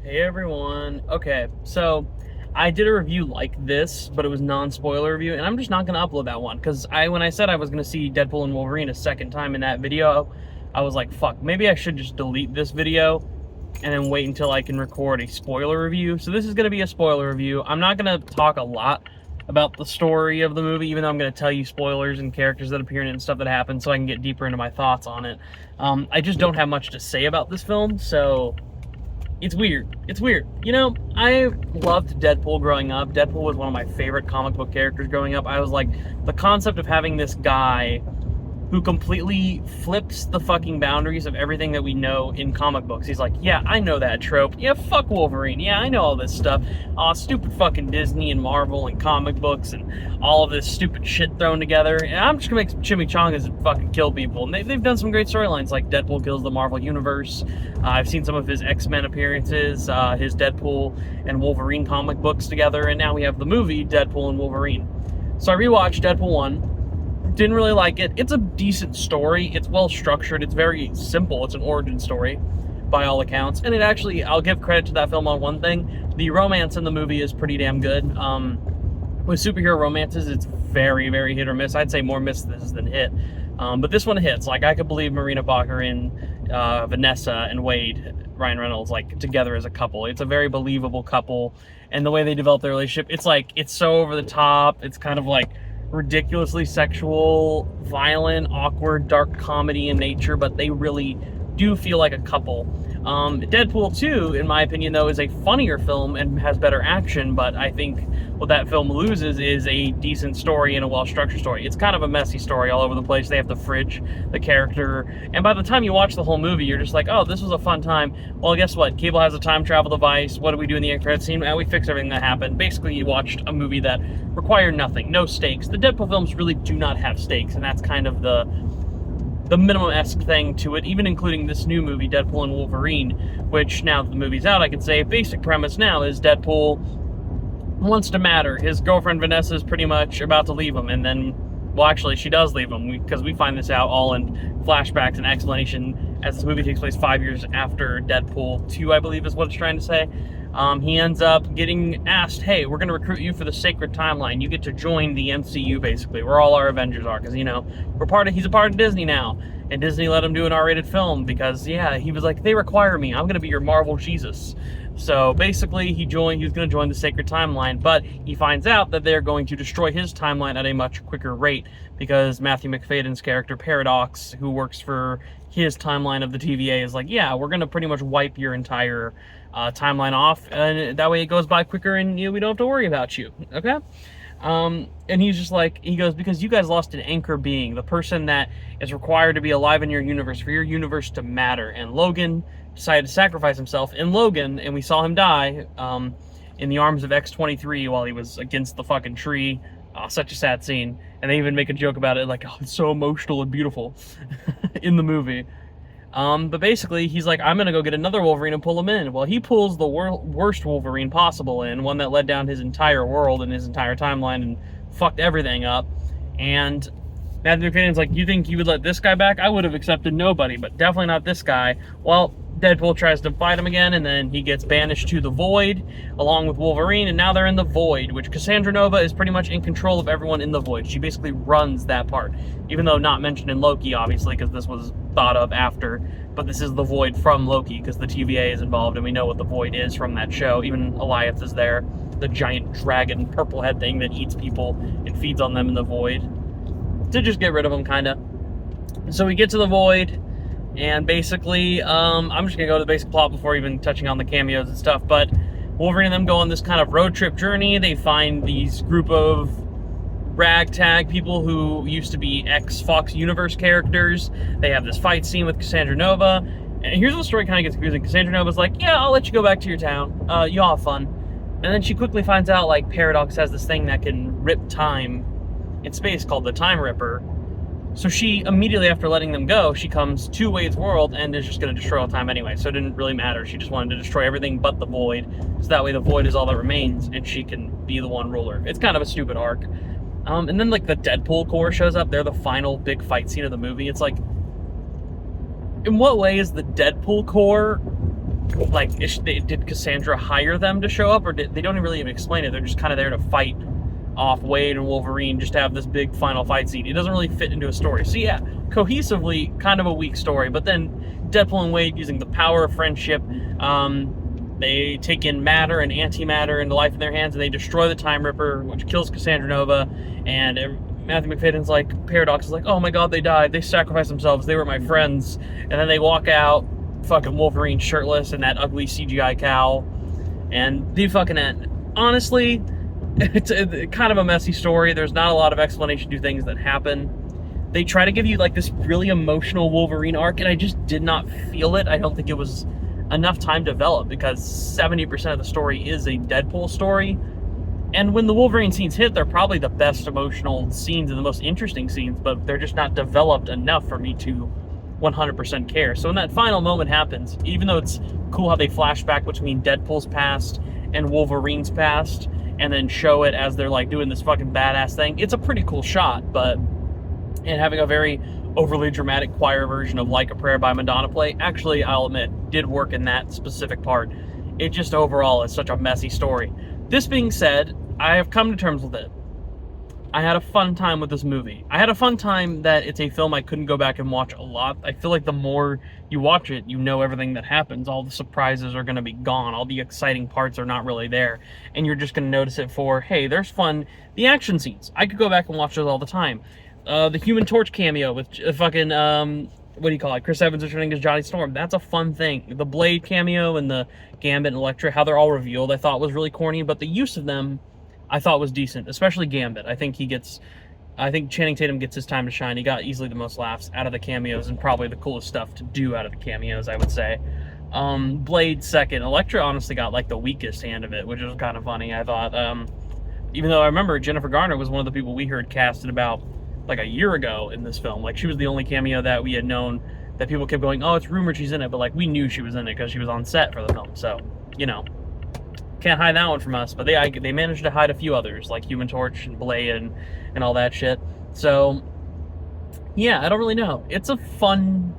Hey everyone. Okay, so I did a review like this, but it was non-spoiler review, and I'm just not gonna upload that one because when I said I was gonna see Deadpool and Wolverine a second time in that video, I was like, fuck, maybe I should just delete this video and then wait until I can record a spoiler review. So this is gonna be a spoiler review. I'm not gonna talk a lot about the story of the movie, even though I'm gonna tell you spoilers and characters that appear in it and stuff that happen, so I can get deeper into my thoughts on it. I just don't have much to say about this film, so it's weird. It's weird. You know, I loved Deadpool growing up. Deadpool was one of my favorite comic book characters growing up. I was like, the concept of having this guy who completely flips the fucking boundaries of everything that we know in comic books. He's like, yeah, I know that trope. Yeah, fuck Wolverine. Yeah, I know all this stuff. Stupid fucking Disney and Marvel and comic books and all of this stupid shit thrown together. And I'm just gonna make some chimichangas and fucking kill people. And they've done some great storylines, like Deadpool kills the Marvel Universe. I've seen some of his X-Men appearances, his Deadpool and Wolverine comic books together, and now we have the movie Deadpool and Wolverine. So I rewatched Deadpool 1. Didn't really like it. It's a decent story. It's well structured. It's very simple. It's an origin story by all accounts. And it actually, I'll give credit to that film on one thing. The romance in the movie is pretty damn good. With superhero romances, it's very, very hit or miss. I'd say more misses than hit. But this one hits. Like, I could believe Marina Baccarin, Vanessa, and Wade, Ryan Reynolds, like, together as a couple. It's a very believable couple. And the way they develop their relationship, it's like, it's so over the top. It's kind of like ridiculously sexual, violent, awkward, dark comedy in nature, but they really do feel like a couple. Deadpool 2, in my opinion, though, is a funnier film and has better action, but I think what that film loses is a decent story and a well-structured story. It's kind of a messy story all over the place. They have to fridge the character, and by the time you watch the whole movie, you're just like, oh, this was a fun time. Well, guess what? Cable has a time travel device. What do we do in the end credit scene? And we fix everything that happened. Basically, you watched a movie that required nothing, no stakes. The Deadpool films really do not have stakes, and that's kind of the minimum-esque thing to it, even including this new movie, Deadpool and Wolverine, which, now that the movie's out, I can say, basic premise now is Deadpool wants to matter. His girlfriend Vanessa is pretty much about to leave him, and then, well, actually, she does leave him, because we find this out all in flashbacks and explanation as this movie takes place 5 years after Deadpool 2, I believe is what it's trying to say. He ends up getting asked, hey, we're going to recruit you for the sacred timeline. You get to join the MCU, basically, where all our Avengers are, because, you know, he's a part of Disney now, and Disney let him do an R-rated film, because, yeah, he was like, they require me, I'm going to be your Marvel Jesus. So, basically, he was going to join the sacred timeline, but he finds out that they're going to destroy his timeline at a much quicker rate, because Matthew McFadden's character, Paradox, who works for his timeline of the TVA, is like, yeah, we're going to pretty much wipe your entire timeline off, and that way it goes by quicker and we don't have to worry about you, okay? And he's just like, he goes, because you guys lost an anchor being, the person that is required to be alive in your universe, for your universe to matter. And Logan decided to sacrifice himself in Logan, and we saw him die in the arms of X-23 while he was against the fucking tree. Such a sad scene. And they even make a joke about it, like, oh, it's so emotional and beautiful in the movie. But basically, he's like, I'm gonna go get another Wolverine and pull him in. Well, he pulls the worst Wolverine possible in, one that led down his entire world and his entire timeline and fucked everything up. And Matthew McFadden's like, you think you would let this guy back? I would have accepted nobody, but definitely not this guy. Well, Deadpool tries to fight him again, and then he gets banished to the Void, along with Wolverine, and now they're in the Void, which Cassandra Nova is pretty much in control of everyone in the Void. She basically runs that part, even though not mentioned in Loki, obviously, because this was thought of after, but this is the Void from Loki, because the TVA is involved, and we know what the Void is from that show. Even Elias is there, the giant dragon purple head thing that eats people and feeds on them in the Void, to just get rid of them, kind of. So we get to the Void, and basically, I'm just going to go to the basic plot before even touching on the cameos and stuff, but Wolverine and them go on this kind of road trip journey. They find these group of ragtag people who used to be ex-Fox Universe characters. They have this fight scene with Cassandra Nova, and here's where the story kind of gets confusing. Cassandra Nova's like, yeah, I'll let you go back to your town. Y'all have fun. And then she quickly finds out, like, Paradox has this thing that can rip time in space called the Time Ripper. So she, immediately after letting them go, she comes to Wade's world and is just going to destroy all time anyway. So it didn't really matter. She just wanted to destroy everything but the Void. So that way the Void is all that remains and she can be the one ruler. It's kind of a stupid arc. And then, like, the Deadpool Corps shows up. They're the final big fight scene of the movie. It's like, in what way is the Deadpool Corps like, did Cassandra hire them to show up, or they don't really even explain it. They're just kind of there to fight off Wade and Wolverine, just to have this big final fight scene. It doesn't really fit into a story. So yeah, cohesively, kind of a weak story. But then Deadpool and Wade, using the power of friendship, they take in matter and antimatter into life in their hands, and they destroy the Time Ripper, which kills Cassandra Nova. And Matthew McFadden's like, Paradox is like, oh my god, they died. They sacrificed themselves. They were my friends. And then they walk out, fucking Wolverine shirtless and that ugly CGI cowl. And the fucking end. Honestly, it's kind of a messy story. There's not a lot of explanation to things that happen. They try to give you like this really emotional Wolverine arc, and I just did not feel it. I don't think it was enough time to develop, because 70% of the story is a Deadpool story. And when the Wolverine scenes hit, they're probably the best emotional scenes and the most interesting scenes, but they're just not developed enough for me to 100% care. So when that final moment happens, even though it's cool how they flash back between Deadpool's past and Wolverine's past, and then show it as they're like doing this fucking badass thing, it's a pretty cool shot. But and having a very overly dramatic choir version of Like a Prayer by Madonna play, actually, I'll admit, did work in that specific part. It just overall is such a messy story. This being said, I have come to terms with it. I had a fun time with this movie. I had a fun time that it's a film I couldn't go back and watch a lot. I feel like the more you watch it, you know everything that happens. All the surprises are going to be gone. All the exciting parts are not really there. And you're just going to notice it for, hey, there's fun. The action scenes. I could go back and watch those all the time. The Human Torch cameo with fucking, what do you call it? Chris Evans returning as Johnny Storm. That's a fun thing. The Blade cameo and the Gambit and Elektra, how they're all revealed, I thought was really corny. But the use of them, I thought was decent, especially Gambit. I think Channing Tatum gets his time to shine. He got easily the most laughs out of the cameos, and probably the coolest stuff to do out of the cameos, I would say. Blade second. Elektra honestly got like the weakest hand of it, which was kind of funny, I thought. Even though I remember Jennifer Garner was one of the people we heard casted about like a year ago in this film. Like, she was the only cameo that we had known that people kept going, oh, it's rumored she's in it, but like we knew she was in it because she was on set for the film. So, you know, can't hide that one from us. But they managed to hide a few others, like Human Torch and Blade and all that shit. So yeah, I don't really know. It's a fun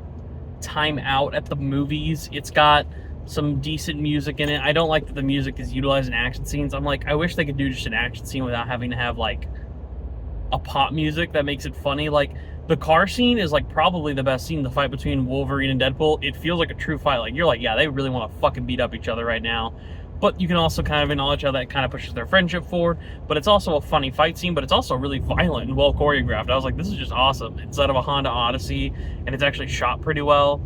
time out at the movies. It's got some decent music in it. I don't like that the music is utilized in action scenes. I'm like, I wish they could do just an action scene without having to have like a pop music that makes it funny. Like, the car scene is like probably the best scene, the fight between Wolverine and Deadpool. It feels like a true fight. Like, you're like, yeah, they really want to fucking beat up each other right now. But you can also kind of acknowledge how that kind of pushes their friendship forward. But it's also a funny fight scene, but it's also really violent and well choreographed. I was like, this is just awesome. It's out of a Honda Odyssey, and it's actually shot pretty well.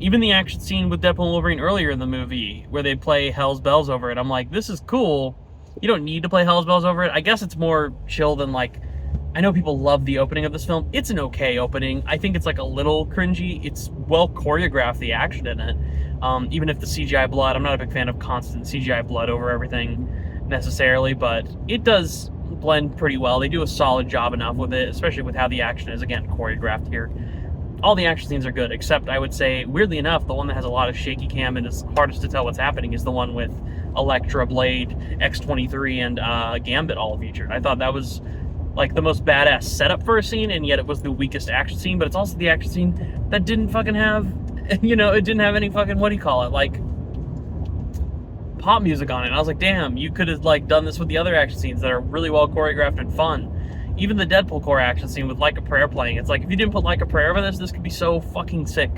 Even the action scene with Deadpool and Wolverine earlier in the movie, where they play Hell's Bells over it, I'm like, this is cool. You don't need to play Hell's Bells over it. I guess it's more chill than like, I know people love the opening of this film. It's an okay opening. I think it's like a little cringy. It's well choreographed, the action in it. Even if the CGI blood, I'm not a big fan of constant CGI blood over everything necessarily, but it does blend pretty well. They do a solid job enough with it, especially with how the action is, again, choreographed here. All the action scenes are good, except I would say, weirdly enough, the one that has a lot of shaky cam and is hardest to tell what's happening is the one with Elektra, Blade, X-23, and Gambit all featured. I thought that was like the most badass setup for a scene, and yet it was the weakest action scene, but it's also the action scene that didn't fucking have, you know, it didn't have any fucking, what do you call it, like, pop music on it. And I was like, damn, you could have, like, done this with the other action scenes that are really well choreographed and fun. Even the Deadpool core action scene with Like a Prayer playing, it's like, if you didn't put Like a Prayer over this could be so fucking sick.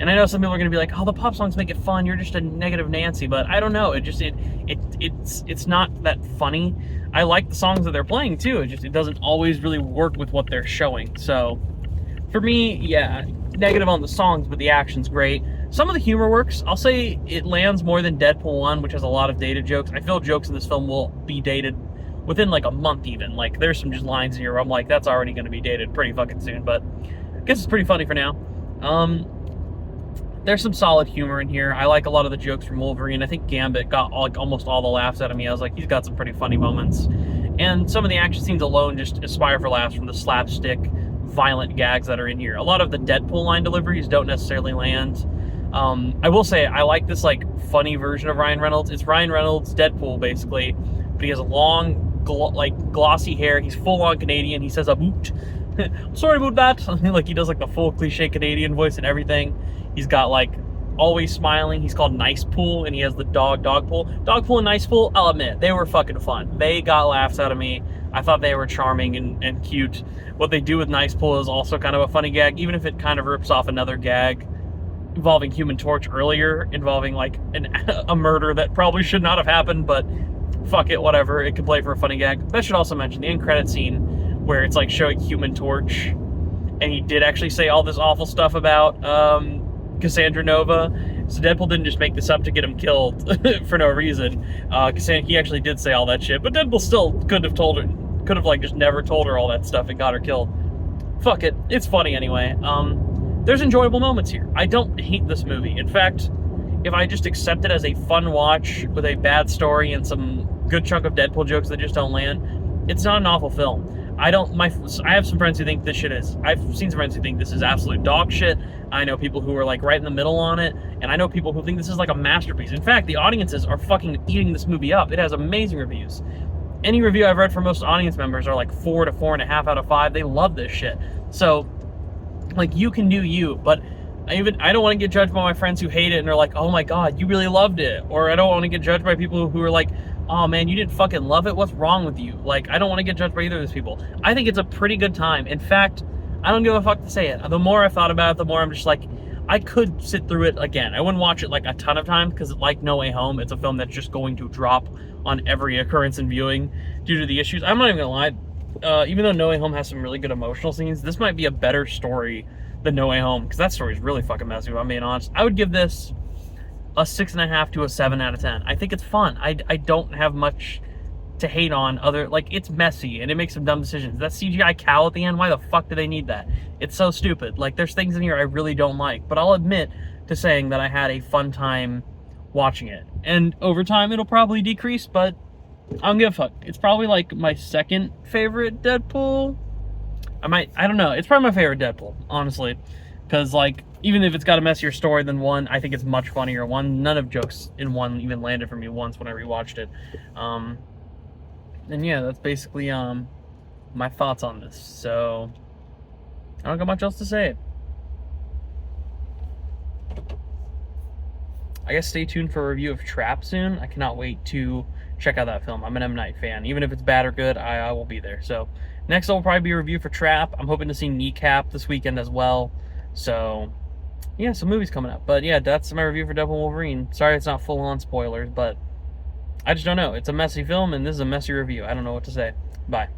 And I know some people are going to be like, oh, the pop songs make it fun, you're just a negative Nancy, but I don't know, it's not that funny. I like the songs that they're playing too, it doesn't always really work with what they're showing. So, for me, yeah, negative on the songs, but the action's great. Some of the humor works. I'll say it lands more than Deadpool 1, which has a lot of dated jokes. I feel jokes in this film will be dated within like a month even. Like, there's some just lines here where I'm like, that's already going to be dated pretty fucking soon, but I guess it's pretty funny for now. There's some solid humor in here. I like a lot of the jokes from Wolverine. I think Gambit got like almost all the laughs out of me. I was like, he's got some pretty funny moments. And some of the action scenes alone just aspire for laughs from the slapstick, violent gags that are in here. A lot of the Deadpool line deliveries don't necessarily land. I will say, I like this like funny version of Ryan Reynolds. It's Ryan Reynolds, Deadpool basically, but he has a long, glossy hair. He's full-on Canadian. He says a boot. Sorry about that. Like, he does like the full cliche Canadian voice and everything. He's got like always smiling. He's called Nice Pool, and he has the dog Pool. Dog Pool and Nice Pool, I'll admit, they were fucking fun. They got laughs out of me. I thought they were charming and cute. What they do with Nice Pool is also kind of a funny gag, even if it kind of rips off another gag involving Human Torch earlier, involving like a murder that probably should not have happened, but fuck it, whatever. It could play for a funny gag. That should also mention the end credit scene where it's like showing Human Torch, and he did actually say all this awful stuff about Cassandra Nova. So Deadpool didn't just make this up to get him killed for no reason. He actually did say all that shit, but Deadpool still could have like just never told her all that stuff and got her killed. Fuck it, it's funny anyway. There's enjoyable moments here. I don't hate this movie. In fact, if I just accept it as a fun watch with a bad story and some good chunk of Deadpool jokes that just don't land, it's not an awful film. I have some friends who think this shit is. I've seen some friends who think this is absolute dog shit. I know people who are like right in the middle on it, and I know people who think this is like a masterpiece. In fact, the audiences are fucking eating this movie up. It has amazing reviews. Any review I've read from most audience members are like 4 to 4.5 out of 5. They love this shit. So, like, you can do you, but I don't want to get judged by my friends who hate it and are like, oh my god, you really loved it. Or I don't want to get judged by people who are like, oh man, you didn't fucking love it? What's wrong with you? Like, I don't want to get judged by either of those people. I think it's a pretty good time. In fact, I don't give a fuck to say it. The more I thought about it, the more I'm just like, I could sit through it again. I wouldn't watch it like a ton of times because, like No Way Home, it's a film that's just going to drop on every occurrence in viewing due to the issues. I'm not even gonna lie. Even though No Way Home has some really good emotional scenes, this might be a better story than No Way Home, because that story is really fucking messy, if I'm being honest. I would give this a 6.5 to a 7 out of 10. I think it's fun. I don't have much to hate on other, like, it's messy and it makes some dumb decisions. That CGI cow at the end, why the fuck do they need that? It's so stupid. Like, there's things in here I really don't like, but I'll admit to saying that I had a fun time watching it. And over time it'll probably decrease, but I don't give a fuck. It's probably like my second favorite Deadpool. I don't know. It's probably my favorite Deadpool, honestly. Because, like, even if it's got a messier story than one, I think it's much funnier. None of jokes in one even landed for me once when I rewatched it. And yeah, that's basically my thoughts on this. So, I don't got much else to say. I guess stay tuned for a review of Trap soon. I cannot wait to check out that film. I'm an M. Night fan. Even if it's bad or good, I will be there. So, next will probably be a review for Trap. I'm hoping to see Kneecap this weekend as well. So, yeah, some movies coming up. But yeah, that's my review for Deadpool and Wolverine. Sorry it's not full-on spoilers, but I just don't know. It's a messy film, and this is a messy review. I don't know what to say. Bye.